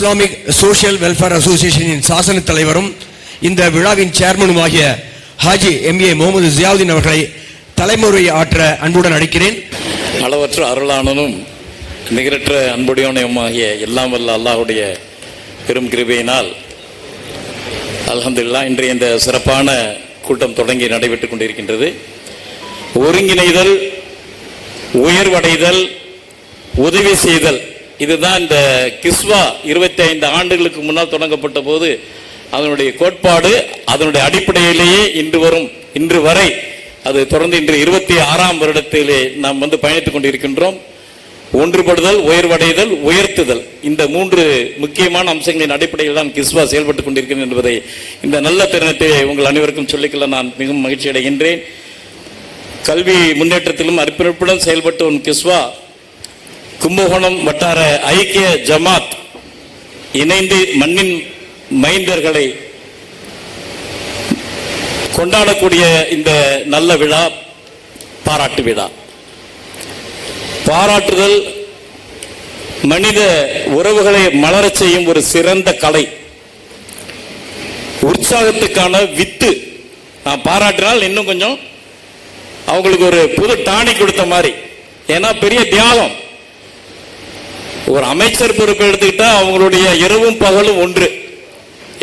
Islamic social welfare அசோசியேஷனின் சாசன தலைவரும் இந்த விழாவின் சேர்மனுமாகிய ஹாஜி MA முகமது ஜியாவுதீன் அவர்களை தலைமுறை ஆற்ற அன்புடன் அழைக்கிறேன். அளவற்ற அருளானனும் நிகரற்ற அன்புடையவனுமாகிய எல்லாம் வல்ல அல்லாஹுடைய பெரும் கிருபையினால் அல்ஹம்துலில்லாஹ் இன்றைய இந்த சிறப்பான கூட்டம் தொடங்கி நடைபெற்றுக் கொண்டிருக்கின்றது. ஒருங்கிணைதல், உயர்வடைதல், உதவி செய்தல், இதுதான் இந்த கிஸ்வா 25 ஆண்டுகளுக்கு முன்னால் தொடங்கப்பட்ட போது அதனுடைய கோட்பாடு. அதனுடைய அடிப்படையிலேயே இன்று வரை அது தொடர்ந்து இன்று 26ஆம் வருடத்திலே நாம் பயணித்துக் கொண்டிருக்கின்றோம். ஒன்றுபடுதல், உயர்வடைதல், உயர்த்துதல், இந்த 3 முக்கியமான அம்சங்களின் அடிப்படையில் தான் கிஸ்வா செயல்பட்டுக் கொண்டிருக்கிறது என்பதை இந்த நல்ல தருணத்தை உங்கள் அனைவருக்கும் சொல்லிக்கொள்ள நான் மிகவும் மகிழ்ச்சி அடைகின்றேன். கல்வி முன்னேற்றத்திலும் அர்ப்பணிப்புடன் செயல்பட்டு வரும் கிஸ்வா கும்பகோணம் வட்டார ஐக்கிய ஜமாத் இணைந்து மண்ணின் மைந்தர்களை கொண்டாடக்கூடிய இந்த நல்ல விழா பாராட்டு விழா. பாராட்டுதல் மனித உறவுகளை மலரச் செய்யும் ஒரு சிறந்த கலை, உற்சாகத்துக்கான வித்து. நான் பாராட்டினால் இன்னும் கொஞ்சம் அவங்களுக்கு ஒரு புது டானிக் கொடுத்த மாதிரி. ஏன்னா பெரிய தியாகம். ஒரு அமைச்சர் பொறுப்பை எடுத்துக்கிட்டா அவங்களுடைய இரவும் பகலும் ஒன்று.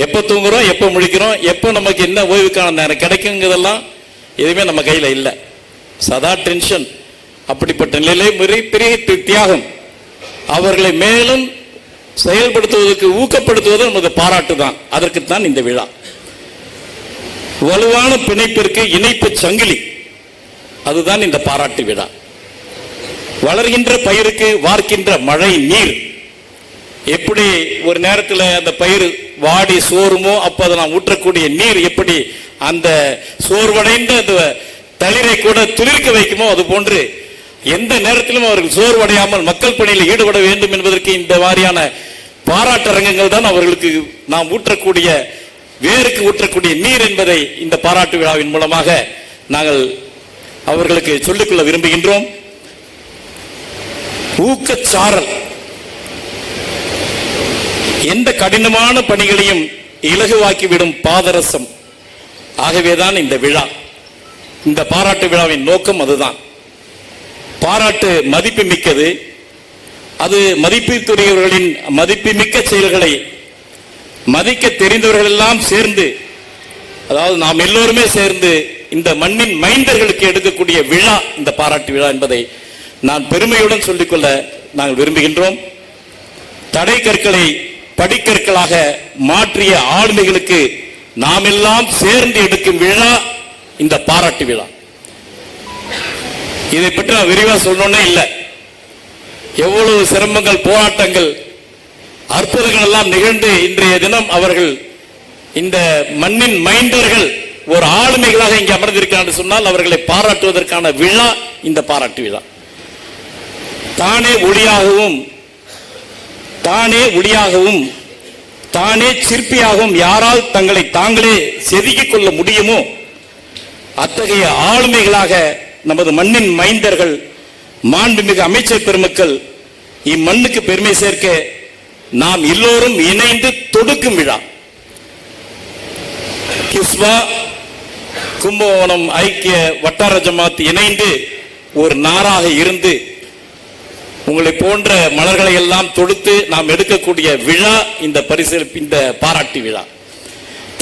எப்போ தூங்குறோம், எப்போ முழிக்கிறோம், எப்போ நமக்கு என்ன ஓய்வுக்கான நேரம் கிடைக்குங்கிறதெல்லாம் எதுவுமே நம்ம கையில் இல்லை. சதா டென்ஷன். அப்படிப்பட்ட நிலையை பெரிய தியாகம். அவர்களை மேலும் செயல்படுத்துவதற்கு ஊக்கப்படுத்துவது நமது பாராட்டு தான். அதற்குத்தான் இந்த விழா. வலுவான பிணைப்பிற்கு இணைப்பு சங்கிலி, அதுதான் இந்த பாராட்டு விழா. வளர்கின்ற பயிருக்கு வார்க்கின்ற மழை நீர். எப்படி ஒரு நேரத்தில் அந்த பயிர் வாடி சோறுமோ அப்போ அதை நாம் ஊற்றக்கூடிய நீர் எப்படி அந்த சோர்வடைந்த அந்த தளிரை கூட துளிர்க்க வைக்குமோ, அது போன்று எந்த நேரத்திலும் அவர்கள் சோர்வடையாமல் மக்கள் பணியில் ஈடுபட வேண்டும் என்பதற்கு இந்த மாதிரியான பாராட்டரங்கங்கள் தான் அவர்களுக்கு நாம் ஊற்றக்கூடிய வேருக்கு ஊற்றக்கூடிய நீர் என்பதை இந்த பாராட்டு விழாவின் மூலமாக நாங்கள் அவர்களுக்கு சொல்லிக்கொள்ள விரும்புகின்றோம். ஊக்கச்சாரல் எந்த கடினமான பணிகளையும் இலகுவாக்கிவிடும் பாதரசம். ஆகவேதான் இந்த விழா, இந்த பாராட்டு விழாவின் நோக்கம் அதுதான். பாராட்டு மதிப்பு மிக்கது. அது மதிப்பிற்குரியவர்களின் மதிப்புமிக்க செயல்களை மதிக்க தெரிந்தவர்கள் எல்லாம் சேர்ந்து, அதாவது நாம் எல்லோருமே சேர்ந்து இந்த மண்ணின் மைந்தர்களுக்கு எடுக்கக்கூடிய விழா இந்த பாராட்டு விழா என்பதை நான் பெருமையுடன் சொல்லிக்கொள்ள நாங்கள் விரும்புகின்றோம். தடை கற்களை படிக்கற்களாக மாற்றிய ஆளுமைகளுக்கு நாம் எல்லாம் சேர்ந்து எடுக்கும் விழா இந்த பாராட்டு விழா. இதை பற்றி நான் விரிவாக சொல்லணும்னே இல்லை. எவ்வளவு சிரமங்கள், போராட்டங்கள், அற்புதங்கள் எல்லாம் நிகழ்ந்து இன்றைய தினம் அவர்கள் இந்த மண்ணின் மைந்தர்கள் ஒரு ஆளுமைகளாக இங்கே அமர்ந்திருக்கிறார்கள் சொன்னால் அவர்களை பாராட்டுவதற்கான விழா இந்த பாராட்டு விழா. தானே ஒளியாகவும் தானே சிற்பியாகவும் யாரால் தங்களை தாங்களே செதுக்கிக் கொள்ள முடியுமோ அத்தகைய ஆளுமைகளாக நமது மண்ணின் மைந்தர்கள், மாண்புமிகு அமைச்சர் பெருமக்கள் இம்மண்ணுக்கு பெருமை சேர்க்க நாம் எல்லோரும் இணைந்து தொடுக்கும் விழா. கிஸ்வா கும்பகோணம் ஐக்கிய வட்டார ஜமாத் இணைந்து ஒரு நாராக இருந்து உங்களை போன்ற மலர்களை எல்லாம் தொடுத்து நாம் எடுக்கக்கூடிய விழா இந்த இந்த பாராட்டு விழா.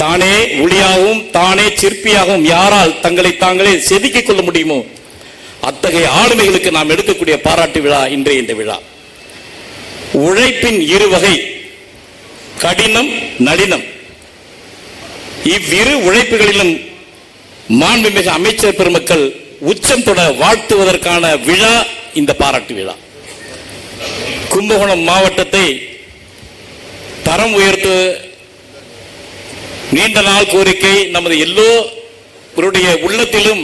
தானே ஒளியாகவும் தானே சிற்பியாகவும் யாரால் தங்களை தாங்களே செதுக்கிக் கொள்ள முடியுமோ அத்தகைய ஆளுமைகளுக்கு நாம் எடுக்கக்கூடிய பாராட்டு விழா இன்றைய இந்த விழா. உழைப்பின் இருவகை, கடினம், நளினம். இவ்விரு உழைப்புகளிலும் மாண்புமிகு அமைச்சர் பெருமக்கள் உச்சம் தொட வாழ்த்துவதற்கான விழா இந்த பாராட்டு விழா. கும்பகோணம் மாவட்டத்தை தரம் உயர்த்த நீண்ட நாள் கோரிக்கை நமது எல்லோருடைய உள்ளத்திலும்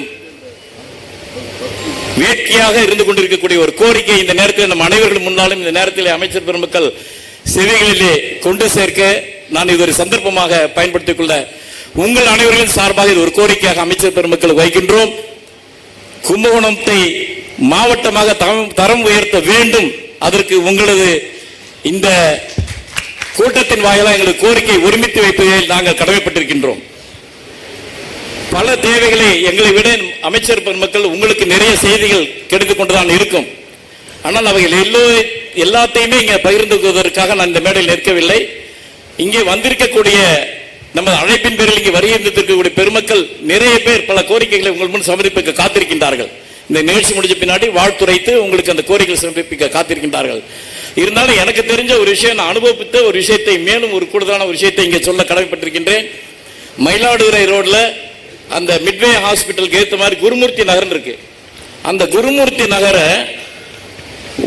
வேட்கையாக இருந்து கொண்டிருக்கக்கூடிய ஒரு கோரிக்கை. இந்த நேரத்தில் நம் அனைவர்கள் முன்னாலும் இந்த நேரத்தில் அமைச்சர் பெருமக்கள் செவிகளிலே கொண்டு சேர்க்க நான் இது ஒரு சந்தர்ப்பமாக பயன்படுத்திக் கொள்ள உங்கள் அனைவர்களின் சார்பாக இது ஒரு கோரிக்கையாக அமைச்சர் பெருமக்கள் வைக்கின்றோம். கும்பகோணத்தை மாவட்டமாக தரம் உயர்த்த வேண்டும். அதற்கு உங்களது இந்த கூட்டத்தின் வாயிலாக எங்களுக்கு கோரிக்கை ஒருமித்து வைப்பதில் நாங்கள் கடமைப்பட்டிருக்கின்றோம். பல தேவைகளை எங்களை விட அமைச்சர் பெருமக்கள் உங்களுக்கு நிறைய செய்திகள் கிடைத்துக் கொண்டுதான் இருக்கும். ஆனால் அவைகள் எல்லாத்தையுமே இங்கே பகிர்ந்து கொள்வதற்காக நான் இந்த மேடையில் நிற்கவில்லை. இங்கே வந்திருக்கக்கூடிய நம்ம அழைப்பின் பேரில் இங்கே வருகின்றிருக்கக்கூடிய பெருமக்கள் நிறைய பேர் பல கோரிக்கைகளை உங்கள் முன் சமர்ப்பிக்க காத்திருக்கின்றார்கள். இந்த நிகழ்ச்சி முடிஞ்ச பின்னாடி வாழ்த்துரைத்து உங்களுக்கு அந்த கோரிக்கைகளை சமர்ப்பிக்க காத்திருக்கின்றார்கள். இருந்தாலும் எனக்கு தெரிஞ்ச ஒரு விஷயம், நான் அனுபவித்த ஒரு விஷயத்தை, மேலும் ஒரு கூடுதலான ஒரு விஷயத்தை இங்கே சொல்ல கடமைப்பட்டிருக்கின்றேன். மயிலாடுதுறை ரோட்ல அந்த மிட்வே ஹாஸ்பிட்டலுக்கு ஏற்ற மாதிரி குருமூர்த்தி நகர் இருக்கு. அந்த குருமூர்த்தி நகரை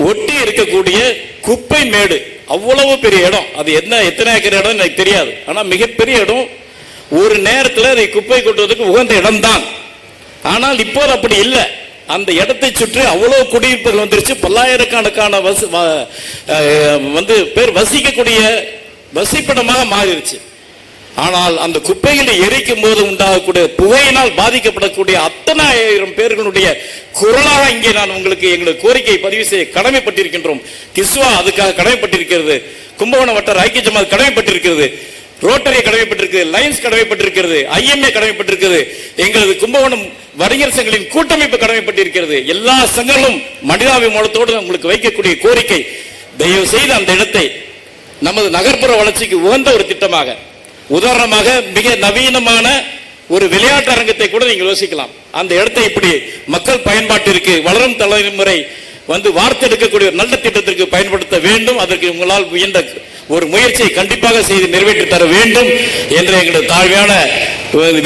ஒட்டி இருக்கக்கூடிய குப்பை மேடு, அவ்வளவு பெரிய இடம். அது எத்தனை ஏக்கர் இடம் எனக்கு தெரியாது, ஆனா மிகப்பெரிய இடம். ஒரு நேரத்தில் அதை குப்பை கொட்டுவதற்கு உகந்த இடம் தான். ஆனால் இப்போது அப்படி இல்லை. அந்த இடத்தை சுற்றி அவ்வளவு குடியிருப்புகள் வந்துருச்சு. பல்லாயிரக்கணக்கான பேர் வசிக்கக்கூடிய வசிப்பிடமாக மாறிடுச்சு. ஆனால் அந்த குப்பைகளை எரிக்கும் போது உண்டாகக்கூடிய புகையினால் பாதிக்கப்படக்கூடிய அத்தனை ஆயிரம் பேர்களுடைய குரலாக இங்கே நான் எங்களுடைய கோரிக்கையை பதிவு செய்ய கடமைப்பட்டிருக்கின்றோம். கிஸ்வா அதுக்காக கடமைப்பட்டிருக்கிறது, கும்பகோணம் வட்டார ஐக்கிய ஜமாத் கடமைப்பட்டிருக்கிறது, ரோட்டரி கடமைப்பட்டிருக்கிறது, லைன்ஸ் கடமைப்பட்டிருக்கிறது, IMA கடமைப்பட்டிருக்கிறது, எங்களது கும்பகோணம் வணிகர் சங்கங்களின் கூட்டமைப்பு கடமைப்பட்டிருக்கிறது. எல்லா சங்கங்களும் மனிதாபிமானத்தோடு உங்களுக்கு வைக்கக்கூடிய கோரிக்கை, தயவு செய்து அந்த இடத்தை நமது நகர்ப்புற வளர்ச்சிக்கு உகந்த ஒரு திட்டமாக, உதாரணமாக மிக நவீனமான ஒரு விளையாட்டு அரங்கத்தை கூட நீங்கள் யோசிக்கலாம். அந்த இடத்தை இப்படி மக்கள் பயன்பாட்டிற்கு வளரும் தலைமுறை வார்த்தெடுக்கக்கூடிய நல்ல திட்டத்திற்கு பயன்படுத்த வேண்டும். அதற்கு உங்களால் முயன்ற ஒரு முயற்சியை கண்டிப்பாக செய்து நிறைவேற்றி தர வேண்டும் என்ற எங்களது தாழ்மையான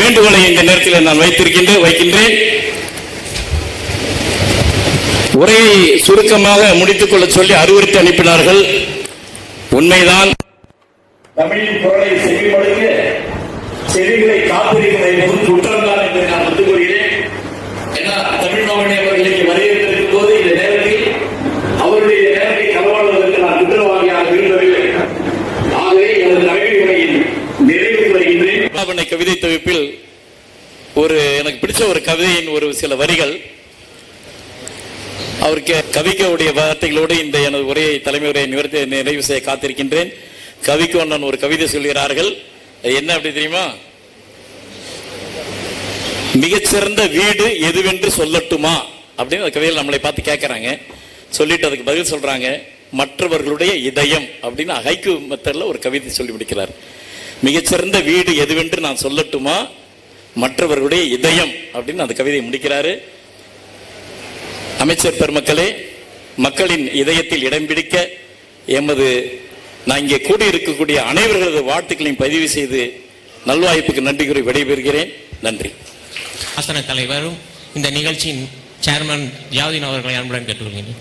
வேண்டுகோளை இந்த நேரத்தில் நான் வைக்கின்றேன். உரையை சுருக்கமாக முடித்துக் கொள்ள சொல்லி அறிவுறுத்தி அனுப்பினார்கள். உண்மைதான். தமிழின் குரலை செவிமடுக்க செவிகளை காத்திருக்கிற என்பது குற்றம்தான் என்று நான் வந்து கூறுகிறேன். ஏன்னா தமிழ் மாமணி அவர்கள் இங்கே வரவேற்றிருக்கும் போது இந்த நேரத்தில் அவருடைய நேரத்தை களவாடுவதற்கு நான் குற்றவாளியாக விரும்பவில்லை. ஆகவே எனது தமிழ் உரையின் நிறைவுக்கு வருகின்றேன். கவிதை தொகுப்பில் எனக்கு பிடிச்ச ஒரு கவிதையின் ஒரு சில வரிகள், அவருக்கு கவிக்கவுடைய வார்த்தைகளோடு இந்த எனது உரையை தலைமை உரையை நிறைவு செய்ய காத்திருக்கின்றேன். கவிக்கோண்ணன் ஒரு கவிதை சொல்கிறார்கள். என்ன அப்படி தெரியுமா? மிகச்சிறந்த வீடு எதுவென்று சொல்லட்டுமா அப்படின்னு அந்த கவிதையில் நம்மளை பார்த்து கேட்கறாங்க. சொல்லிட்டு அதுக்கு பதில் சொல்றாங்க, மற்றவர்களுடைய இதயம் அப்படின்னு ஹைக்கூ மெத்தட்ல ஒரு கவிதை சொல்லி முடிக்கிறார். மிகச்சிறந்த வீடு எதுவென்று நான் சொல்லட்டுமா, மற்றவர்களுடைய இதயம் அப்படின்னு அந்த கவிதையை முடிக்கிறாரு. அமைச்சர் பெருமக்களே, மக்களின் இதயத்தில் இடம் பிடிக்க நான் இங்கே கூடியிருக்கக்கூடிய அனைவர்களது வாழ்த்துக்களையும் பதிவு செய்து நல்வாய்ப்புக்கு நன்றி கூறி விடைபெறுகிறேன். நன்றி. ஆசன தலைவரும் இந்த நிகழ்ச்சியின் சேர்மன் ஜியாவுதீன் அவர்களை அன்புடன் கேட்டுக்கொள்கிறேன்.